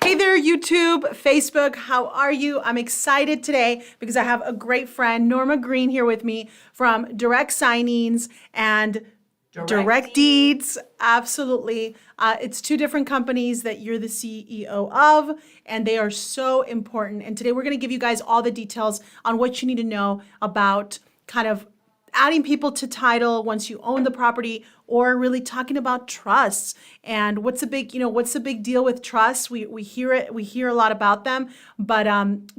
Hey there, YouTube, Facebook, how are you? I'm excited today because I have a great friend, Norma Green, here with me from Direct Signings and Direct Deeds. Absolutely. It's two different companies that you're the CEO of, and they are so important. And today we're going to give you guys all the details on what you need to know about kind of adding people to title once you own the property, or really talking about trusts and what's the big deal with trusts. We hear a lot about them, but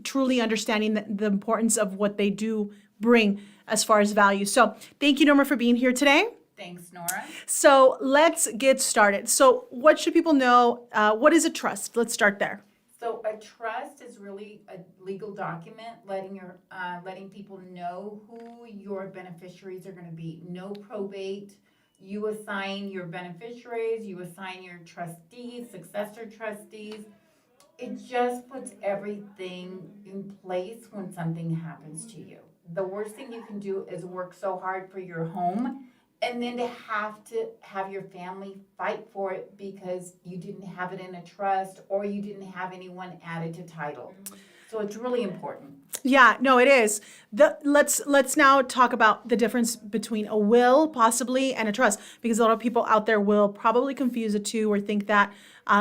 truly understanding the importance of what they do bring as far as value. So thank you, Norma, for being here today. Thanks, Nora. So let's get started. So what should people know? What is a trust? Let's start there. So a trust is really a legal document letting people know who your beneficiaries are going to be. No probate. You assign your beneficiaries, you assign your trustees, successor trustees. It just puts everything in place when something happens to you. The worst thing you can do is work so hard for your home and then to have your family fight for it because you didn't have it in a trust or you didn't have anyone added to title. So it's really important. Yeah, no, it is. Let's now talk about the difference between a will, possibly, and a trust, because a lot of people out there will probably confuse the two or think that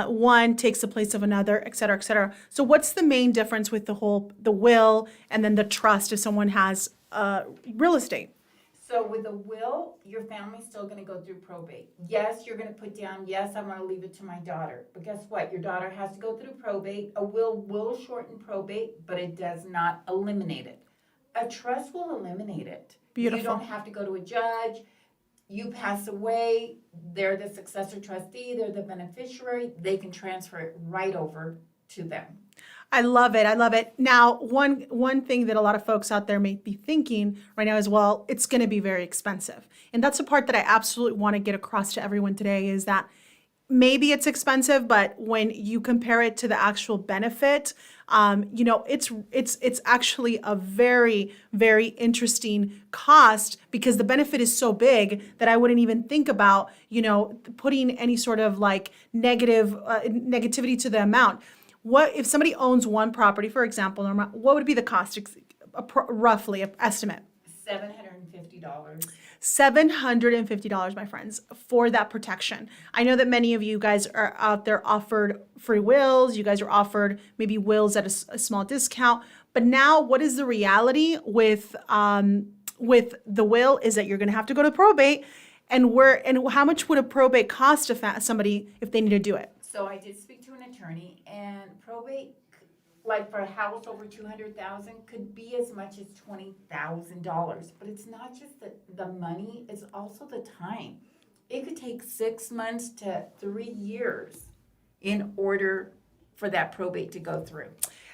one takes the place of another, et cetera, et cetera. So what's the main difference with the will and then the trust if someone has real estate? So with a will, your family's still going to go through probate. Yes, you're going to put down, yes, I'm going to leave it to my daughter. But guess what? Your daughter has to go through probate. A will shorten probate, but it does not eliminate it. A trust will eliminate it. Beautiful. You don't have to go to a judge. You pass away. They're the successor trustee. They're the beneficiary. They can transfer it right over to them. I love it. I love it. Now, one thing that a lot of folks out there may be thinking right now is, well, it's going to be very expensive. And that's the part that I absolutely want to get across to everyone today is that maybe it's expensive, but when you compare it to the actual benefit, it's actually a very, very interesting cost because the benefit is so big that I wouldn't even think about, putting any sort of like negativity to the amount. What if somebody owns one property, for example, Norma, what would be the cost, roughly, estimate? $750. $750, my friends, for that protection. I know that many of you guys are out there offered free wills. You guys are offered maybe wills at a small discount. But now what is the reality with the will is that you're going to have to go to probate. And how much would a probate cost somebody if they need to do it? So I did speak to an attorney, and probate, like for a house over $200,000, could be as much as $20,000. But it's not just the money; it's also the time. It could take 6 months to 3 years in order for that probate to go through.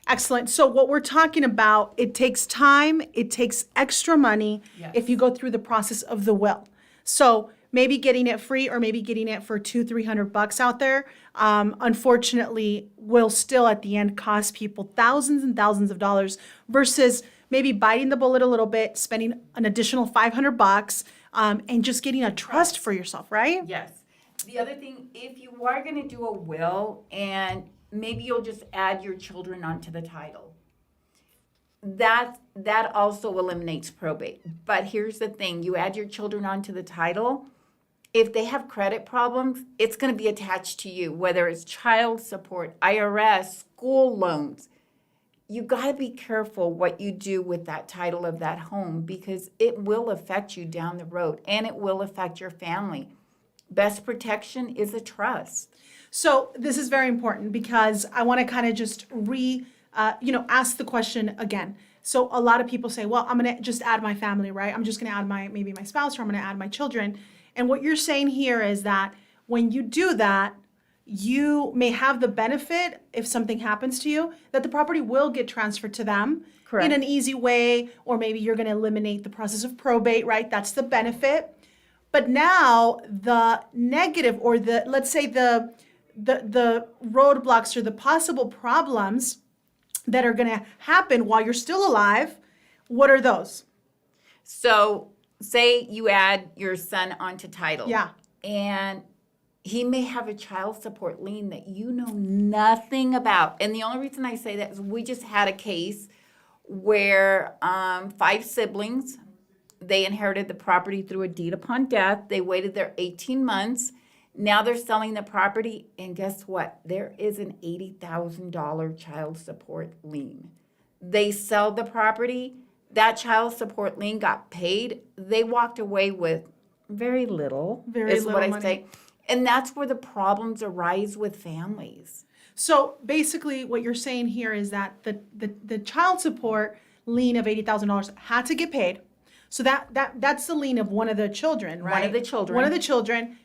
Excellent. So what we're talking about, it takes time, it takes extra money if you go through the process of the will. So maybe getting it free or maybe getting it for $200-300 out there, unfortunately, will still at the end cost people thousands and thousands of dollars versus maybe biting the bullet a little bit, spending an additional $500, and just getting a trust for yourself, right? Yes. The other thing, if you are going to do a will and maybe you'll just add your children onto the title, that also eliminates probate. But here's the thing, you add your children onto the title, if they have credit problems, it's going to be attached to you, whether it's child support, IRS, school loans. You got to be careful what you do with that title of that home because it will affect you down the road and it will affect your family. Best protection is a trust. So this is very important because I want to kind of just ask the question again. So a lot of people say, well, I'm going to just add my family, right? I'm just going to add maybe my spouse, or I'm going to add my children. And what you're saying here is that when you do that, you may have the benefit, if something happens to you, that the property will get transferred to them. Correct. In an easy way, or maybe you're going to eliminate the process of probate, right? That's the benefit. But now the negative, or let's say the roadblocks or the possible problems that are going to happen while you're still alive, what are those? So say you add your son onto title. Yeah. And he may have a child support lien that you know nothing about. And the only reason I say that is we just had a case where 5 siblings, they inherited the property through a deed upon death. They waited their 18 months. Now they're selling the property, and guess what? There is an $80,000 child support lien. They sell the property, that child support lien got paid. They walked away with very little, Very is little what I money. say. And that's where the problems arise with families. So basically, what you're saying here is that the child support lien of $80,000 had to get paid. So that's the lien of one of the children, right? One of the children. One of the children.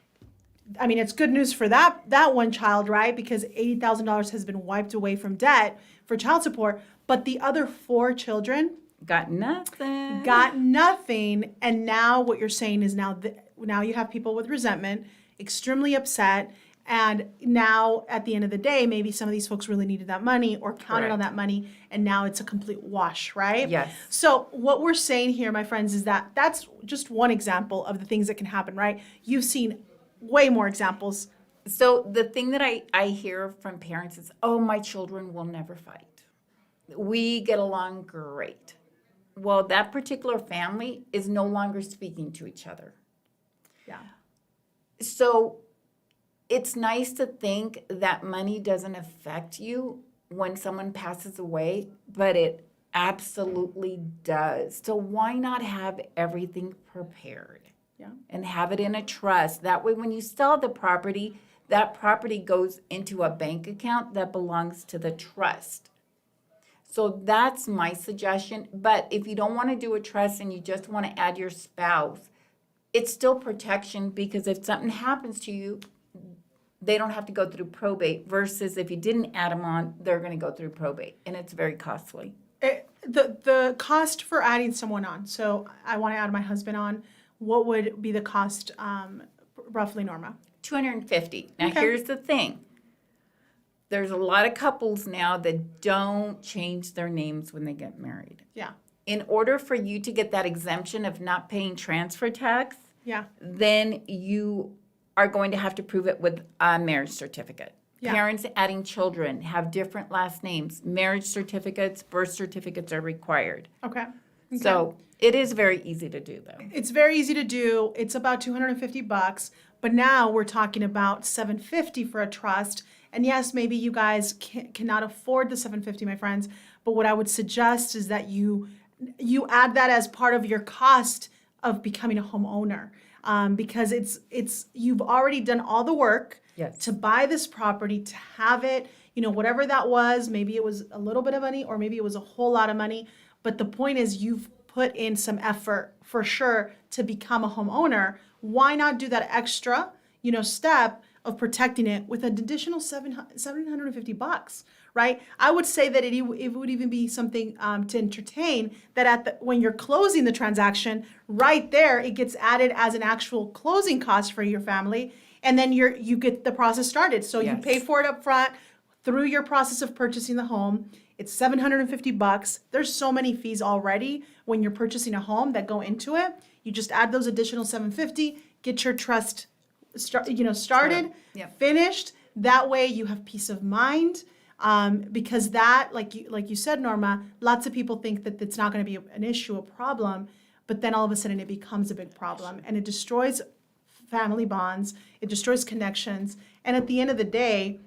I mean, it's good news for that one child, right? Because $80,000 has been wiped away from debt for child support. But the other 4 children Got nothing. got nothing. And now what you're saying is now you have people with resentment, extremely upset. And now at the end of the day, maybe some of these folks really needed that money or counted on Correct. that money. And now it's a complete wash, right? Yes. So what we're saying here, my friends, is that that's just one example of the things that can happen, right? You've seen way more examples. So the thing that I hear from parents is, oh, my children will never fight. We get along great. Well, that particular family is no longer speaking to each other. Yeah. So it's nice to think that money doesn't affect you when someone passes away, but it absolutely does. So why not have everything prepared? Yeah. And have it in a trust. That way, when you sell the property, that property goes into a bank account that belongs to the trust. So that's my suggestion. But if you don't want to do a trust and you just want to add your spouse, it's still protection, because if something happens to you, they don't have to go through probate, versus if you didn't add them on, they're going to go through probate, and it's very costly. The cost for adding someone on. So I want to add my husband on. What would be the cost, roughly, Norma? $250. Now, Okay. here's the thing. There's a lot of couples now that don't change their names when they get married. Yeah. In order for you to get that exemption of not paying transfer tax, Yeah. then you are going to have to prove it with a marriage certificate. Yeah. Parents adding children have different last names. Marriage certificates, birth certificates are required. Okay. So it is very easy to do, though. It's very easy to do. It's about $250, but now we're talking about $750 for a trust. And yes, maybe you guys cannot afford the $750, my friends. But what I would suggest is that you add that as part of your cost of becoming a homeowner, because it's you've already done all the work. Yes. To buy this property, to have it, whatever that was. Maybe it was a little bit of money, or maybe it was a whole lot of money. But the point is, you've put in some effort for sure to become a homeowner. Why not do that extra, step of protecting it with an additional $750, right? I would say that it would even be something to entertain, that when you're closing the transaction, right there, it gets added as an actual closing cost for your family, and then you get the process started. So you Yes. pay for it up front through your process of purchasing the home. It's $750. There's so many fees already when you're purchasing a home that go into it. You just add those additional $750, get your trust started, Yep. finished. That way you have peace of mind, because that, like you said, Norma, lots of people think that it's not going to be an issue, a problem, but then all of a sudden it becomes a big problem, and it destroys family bonds, it destroys connections, and at the end of the day,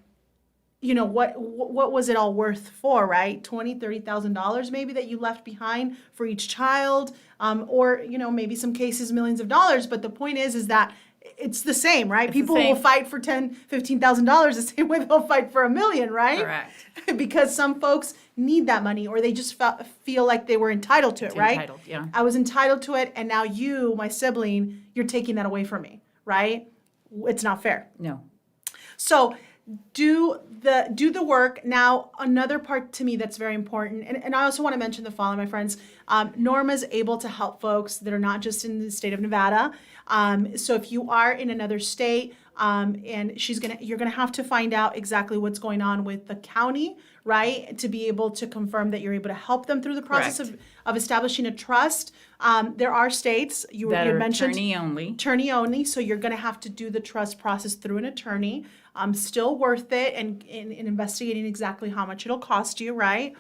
what was it all worth for, right? $20,000-$30,000 maybe that you left behind for each child, or maybe some cases millions of dollars. But the point is that it's the same, right? It's the People will same. fight for $10,000-$15,000 the same way they'll fight for $1 million, right? Correct. Because some folks need that money, or they just feel like they were entitled to it, right? Entitled, yeah. I was entitled to it, and now you, my sibling, you're taking that away from me, right? It's not fair. No. So do the work. Now, another part to me that's very important, and I also want to mention the following, my friends. Norma's able to help folks that are not just in the state of Nevada. So if you are in another state, and you're gonna have to find out exactly what's going on with the county, right, to be able to confirm that you're able to help them through the process Correct. of establishing a trust. There are states That you are mentioned attorney only. so you're gonna have to do the trust process through an attorney. Still worth it, and in investigating exactly how much it'll cost you, right?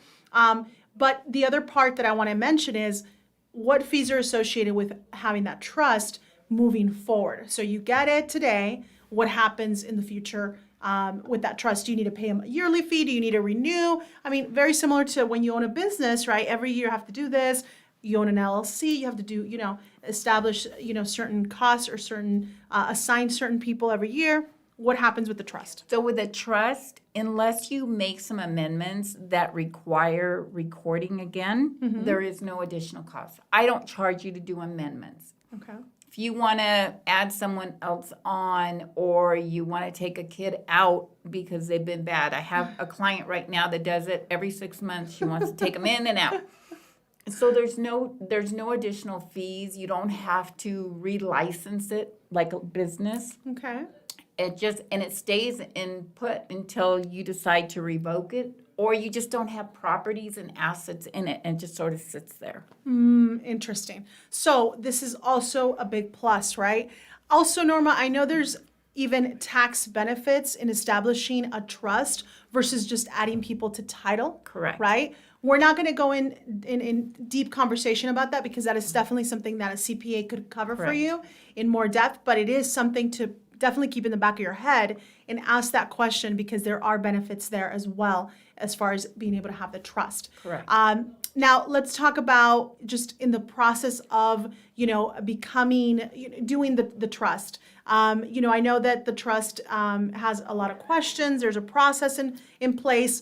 But the other part that I want to mention is what fees are associated with having that trust moving forward. So you get it today. What happens in the future with that trust? Do you need to pay them a yearly fee? Do you need to renew? I mean, very similar to when you own a business, right? Every year you have to do this. You own an LLC, you have to do, establish, certain costs or assign certain people every year. What happens with the trust? So with a trust, unless you make some amendments that require recording again, there is no additional cost. I don't charge you to do amendments. Okay. If you want to add someone else on, or you want to take a kid out because they've been bad. I have a client right now that does it every 6 months. She wants to take them in and out. So there's no additional fees. You don't have to relicense it like a business. Okay. It stays input until you decide to revoke it, or you just don't have properties and assets in it and it just sort of sits there. Interesting. So this is also a big plus, right? Also, Norma, I know there's even tax benefits in establishing a trust versus just adding people to title. Correct. Right? We're not going to go in deep conversation about that because that is definitely something that a CPA could cover for Correct. you in more depth, but it is something to definitely keep in the back of your head and ask that question because there are benefits there as well as far as being able to have the trust. Correct. Now let's talk about just in the process of, becoming, doing the trust. I know that the trust has a lot of questions. There's a process in place.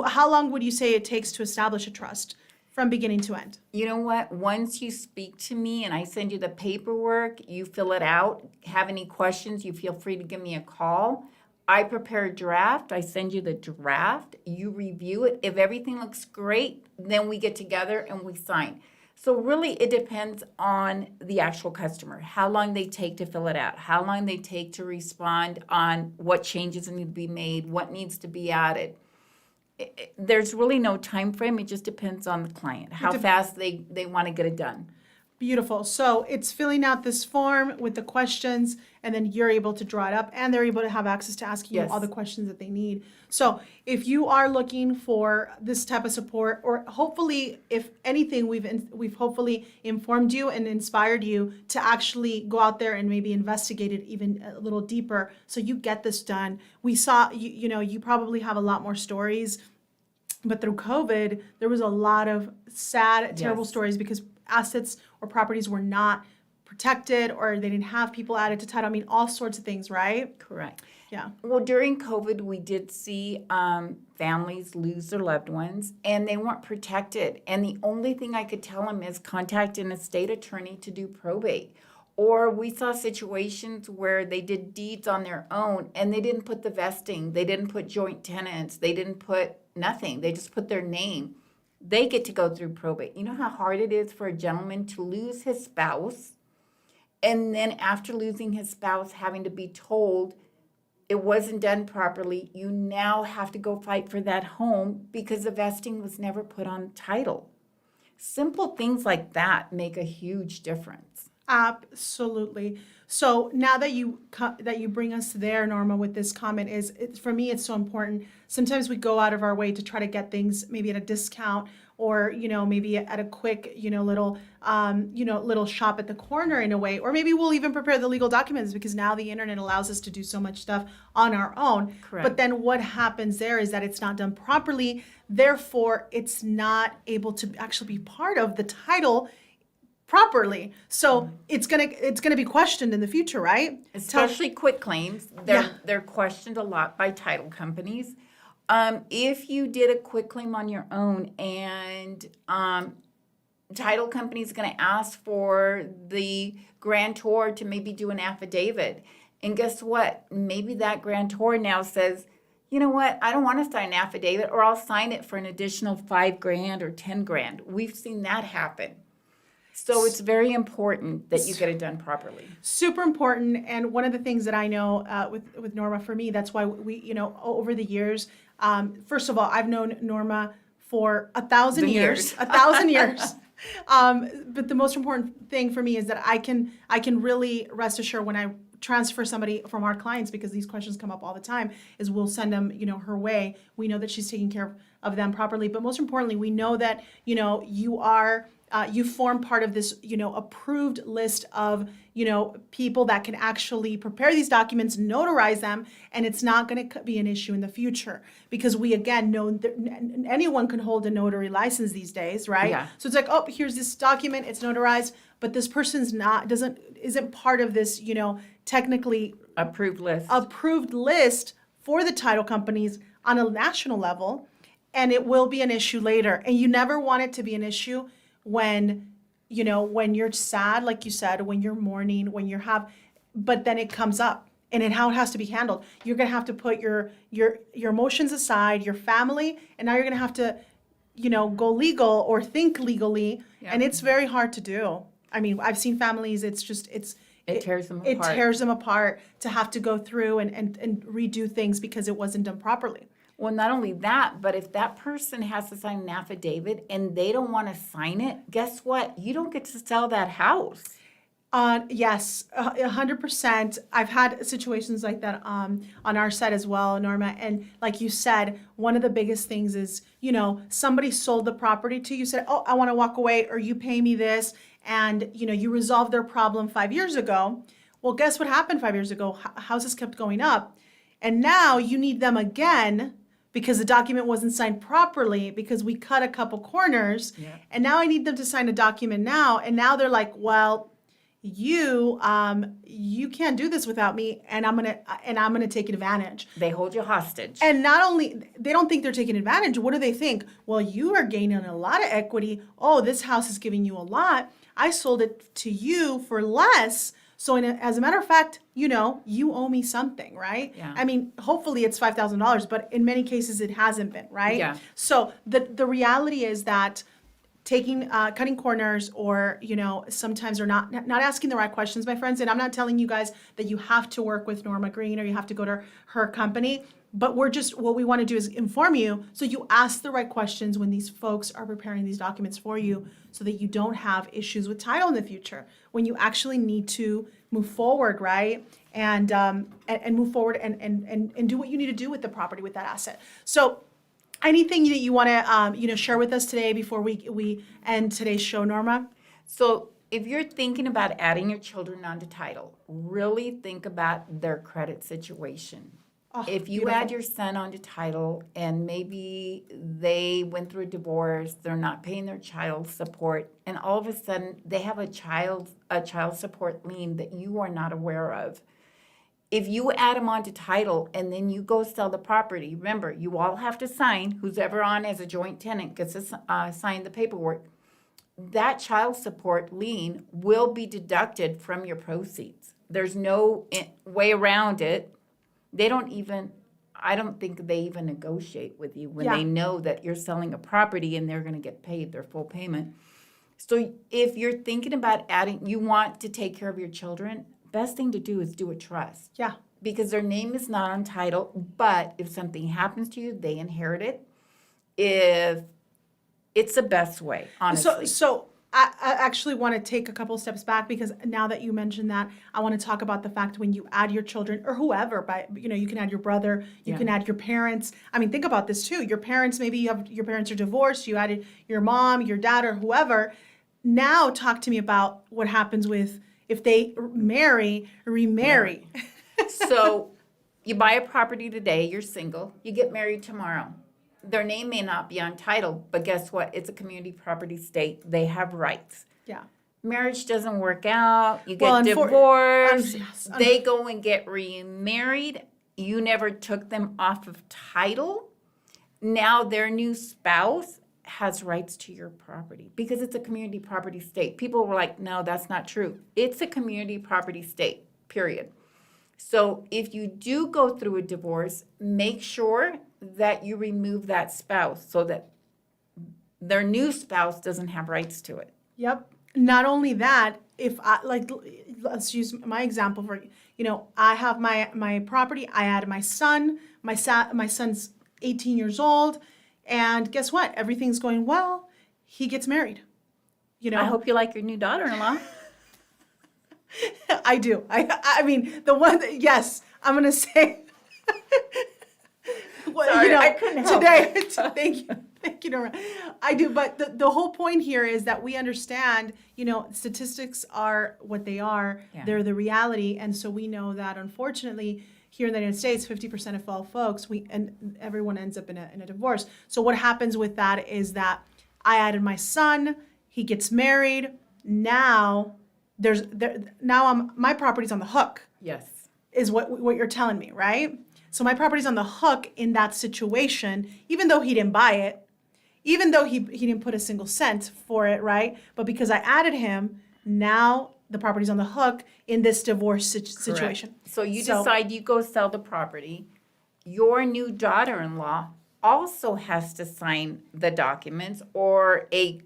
How long would you say it takes to establish a trust from beginning to end? You know what? Once you speak to me and I send you the paperwork, you fill it out. Have any questions, you feel free to give me a call. I prepare a draft. I send you the draft. You review it. If everything looks great, then we get together and we sign. So really, it depends on the actual customer, how long they take to fill it out, how long they take to respond on what changes need to be made, what needs to be added. There's really no time frame. It just depends on the client, how fast they want to get it done. Beautiful. So it's filling out this form with the questions, and then you're able to draw it up, and they're able to have access to ask you Yes. all the questions that they need. So if you are looking for this type of support, or hopefully, if anything, we've hopefully informed you and inspired you to actually go out there and maybe investigate it even a little deeper, so you get this done. We saw, you probably have a lot more stories, but through COVID, there was a lot of sad, terrible Yes. stories because assets or properties were not protected or they didn't have people added to title. I mean, all sorts of things, right? Correct. Yeah. Well, during COVID, we did see families lose their loved ones, and they weren't protected. And the only thing I could tell them is contact an estate attorney to do probate. Or we saw situations where they did deeds on their own, and they didn't put the vesting. They didn't put joint tenants. They didn't put nothing. They just put their name. They get to go through probate. You know how hard it is for a gentleman to lose his spouse, and then after losing his spouse, having to be told it wasn't done properly, you now have to go fight for that home because the vesting was never put on title. Simple things like that make a huge difference. Absolutely. So now that you bring us there, Norma, with this comment, for me it's so important. Sometimes we go out of our way to try to get things maybe at a discount, or maybe at a quick little shop at the corner in a way, or maybe we'll even prepare the legal documents because now the internet allows us to do so much stuff on our own. Correct. But then what happens there is that it's not done properly. Therefore, it's not able to actually be part of the title properly. So it's gonna be questioned in the future, right? Especially quick claims. They're questioned a lot by title companies. If you did a quick claim on your own and title company is going to ask for the grantor to maybe do an affidavit, and guess what? Maybe that grantor now says, you know what? I don't want to sign an affidavit, or I'll sign it for an additional $5,000 or $10,000. We've seen that happen. So it's very important that you get it done properly. Super important. And one of the things that I know with Norma, for me, that's why we, over the years, first of all, I've known Norma for 1,000 years, 1,000 years. But the most important thing for me is that I can really rest assured when I transfer somebody from our clients, because these questions come up all the time, is we'll send them, her way. We know that she's taking care of them properly. But most importantly, we know that, you form part of this, approved list of, people that can actually prepare these documents, notarize them, and it's not going to be an issue in the future, because we, again, know that anyone can hold a notary license these days, right? Yeah. So it's like, oh, here's this document, it's notarized, but this person's isn't part of this, technically Approved list for the title companies on a national level, and it will be an issue later. And you never want it to be an issue when you're sad, like you said, when you're mourning, but then it comes up, and how it has to be handled. You're gonna have to put your emotions aside, your family, and now you're gonna have to, go legal or think legally, and it's very hard to do. I mean, I've seen families, it tears them apart. It tears them apart to have to go through and redo things because it wasn't done properly. Well, not only that, but if that person has to sign an affidavit and they don't want to sign it, guess what? You don't get to sell that house. Yes, 100%. I've had situations like that on our side as well, Norma. And like you said, one of the biggest things is, somebody sold the property to you, said, oh, I want to walk away, or you pay me this. And, you resolved their problem 5 years ago. Well, guess what happened 5 years ago? Houses kept going up. And now you need them again because the document wasn't signed properly, because we cut a couple corners. Yeah. And now I need them to sign a document now. And now they're like, well, you can't do this without me, and I'm gonna take advantage. They hold you hostage. And not only, they don't think they're taking advantage. What do they think? Well, you are gaining a lot of equity. Oh, this house is giving you a lot. I sold it to you for less. So as a matter of fact, you owe me something, right? Yeah. I mean, hopefully it's $5,000, but in many cases it hasn't been, right? Yeah. So the reality is that cutting corners, or sometimes they're not asking the right questions, my friends. And I'm not telling you guys that you have to work with Norma Green or you have to go to her company, but what we want to do is inform you so you ask the right questions when these folks are preparing these documents for you, so that you don't have issues with title in the future when you actually need to move forward, right? And move forward and do what you need to do with the property, with that asset. So anything that you want to share with us today before we end today's show, Norma? So if you're thinking about adding your children onto title, really think about their credit situation. Oh, if you beautiful. add your son onto title and maybe they went through a divorce, they're not paying their child support, and all of a sudden they have a child support lien that you are not aware of. If you add them onto title and then you go sell the property, remember, you all have to sign, who's ever on as a joint tenant gets to sign the paperwork. That child support lien will be deducted from your proceeds. There's no way around it. I don't think they even negotiate with you when they know that you're selling a property and they're going to get paid their full payment. So if you're thinking about you want to take care of your children, best thing to do is do a trust. Yeah. Because their name is not on title, but if something happens to you, they inherit it. If it's the best way, honestly. So I actually want to take a couple steps back, because now that you mentioned that, I want to talk about the fact when you add your children, or whoever, you can add your brother, you can add your parents. I mean, think about this too. Your parents, maybe your parents are divorced, you added your mom, your dad, or whoever. Now talk to me about what happens if they remarry. So you buy a property today, you're single, you get married tomorrow. Their name may not be on title, but guess what? It's a community property state. They have rights. Yeah. Marriage doesn't work out. You get divorced. Yes. They go and get remarried. You never took them off of title. Now their new spouse has rights to your property because it's a community property state. People were like, no, that's not true. It's a community property state, period. So if you do go through a divorce, make sure that you remove that spouse so that their new spouse doesn't have rights to it. Yep. not only that, if I like, let's use my example for, I have my property. I add my son. My son's 18 years old, and guess what? Everything's going well. He gets married. I hope you like your new daughter-in-law. I do. I mean, the one that, yes, I'm gonna say. Well, Sorry, I couldn't help today. it. Thank you, Nora. I do, but the whole point here is that we understand. Statistics are what they are. Yeah. They're the reality, and so we know that unfortunately here in the United States, 50% of all folks, and everyone ends up in a divorce. So what happens with that is that I added my son. He gets married. Now my property's on the hook. Yes. Is what you're telling me, right? So my property's on the hook in that situation, even though he didn't buy it, even though he didn't put a single cent for it, right? But because I added him, now the property's on the hook in this divorce situation. So you decide you go sell the property. Your new daughter-in-law also has to sign the documents or a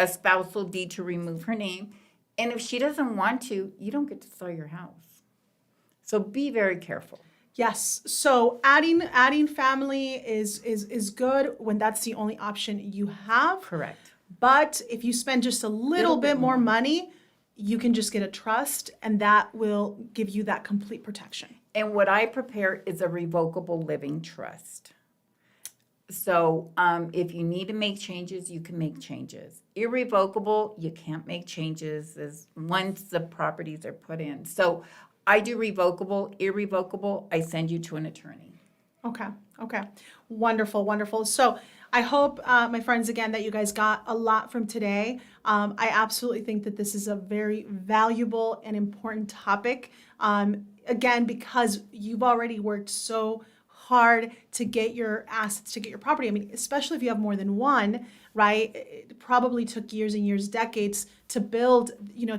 spousal deed to remove her name. And if she doesn't want to, you don't get to sell your house. So be very careful. Yes. So adding family is good when that's the only option you have. Correct. But if you spend just a little bit more money, you can just get a trust, and that will give you that complete protection. And what I prepare is a revocable living trust. So if you need to make changes, you can make changes. Irrevocable, you can't make changes once the properties are put in. So I do revocable. Irrevocable, I send you to an attorney. Okay. Wonderful, wonderful. So I hope, my friends, again, that you guys got a lot from today. I absolutely think that this is a very valuable and important topic. Again, because you've already worked so hard to get your assets, to get your property. I mean, especially if you have more than one, right? It probably took years and years, decades to build, your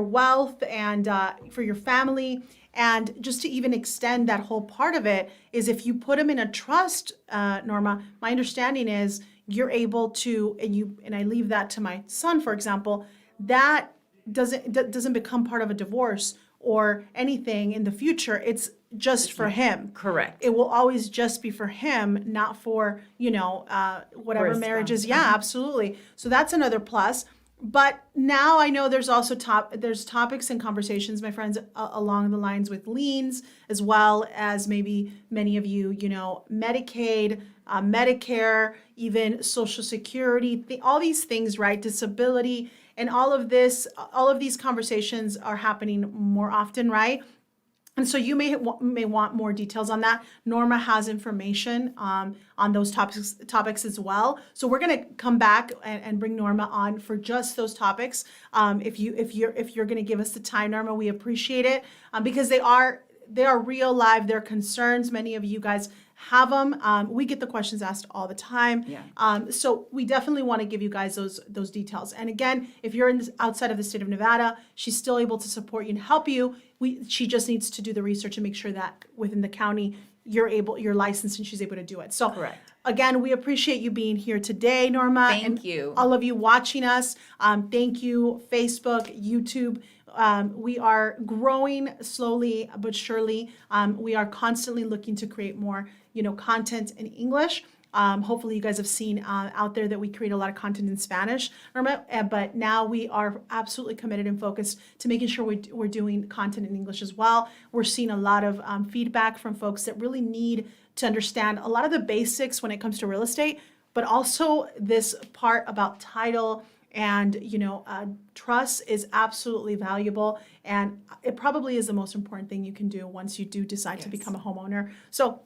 wealth and for your family. And just to even extend that whole part of it is if you put them in a trust, Norma, my understanding is you're able to, and I leave that to my son, for example, that doesn't become part of a divorce or anything in the future. It's just for him. Correct. It will always just be for him, not for, whatever marriages. Yeah, absolutely. So that's another plus. But now I know there's also there's topics and conversations, my friends, along the lines with liens, as well as maybe many of you, Medicaid, Medicare, even Social Security, all these things, right? Disability, and all of these conversations are happening more often, right? And so you may want more details on that. Norma has information on those topics as well. So we're going to come back and bring Norma on for just those topics. If you're going to give us the time, Norma, we appreciate it because they are real live. They're concerns. Many of you guys have them. We get the questions asked all the time. Yeah. So we definitely want to give you guys those details. And again, if you're outside of the state of Nevada, she's still able to support you and help you. She just needs to do the research and make sure that within the county you're licensed and she's able to do it. So correct. Again, we appreciate you being here today, Norma. Thank you. All of you watching us. Thank you, Facebook, YouTube. We are growing slowly but surely. We are constantly looking to create more, content in English. Hopefully you guys have seen out there that we create a lot of content in Spanish, but now we are absolutely committed and focused to making sure we're doing content in English as well. We're seeing a lot of feedback from folks that really need to understand a lot of the basics when it comes to real estate, but also this part about title and trust is absolutely valuable, and it probably is the most important thing you can do once you do decide to become a homeowner. So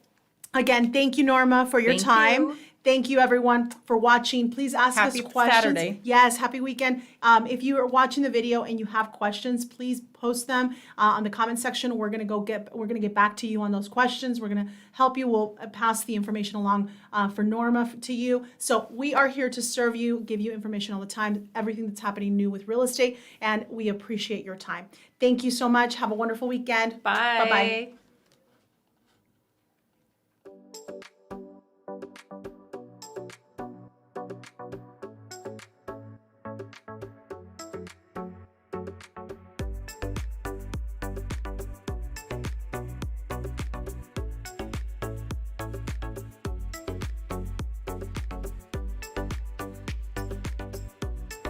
again, thank you, Norma, for your time. You. Thank you, everyone, for watching. Please ask Happy us questions. Saturday. Yes, happy weekend. If you are watching the video and you have questions, please post them on the comment section. We're gonna get back to you on those questions. We're gonna help you. We'll pass the information along for Norma to you. So we are here to serve you, give you information all the time, everything that's happening new with real estate, and we appreciate your time. Thank you so much. Have a wonderful weekend. Bye. Bye-bye.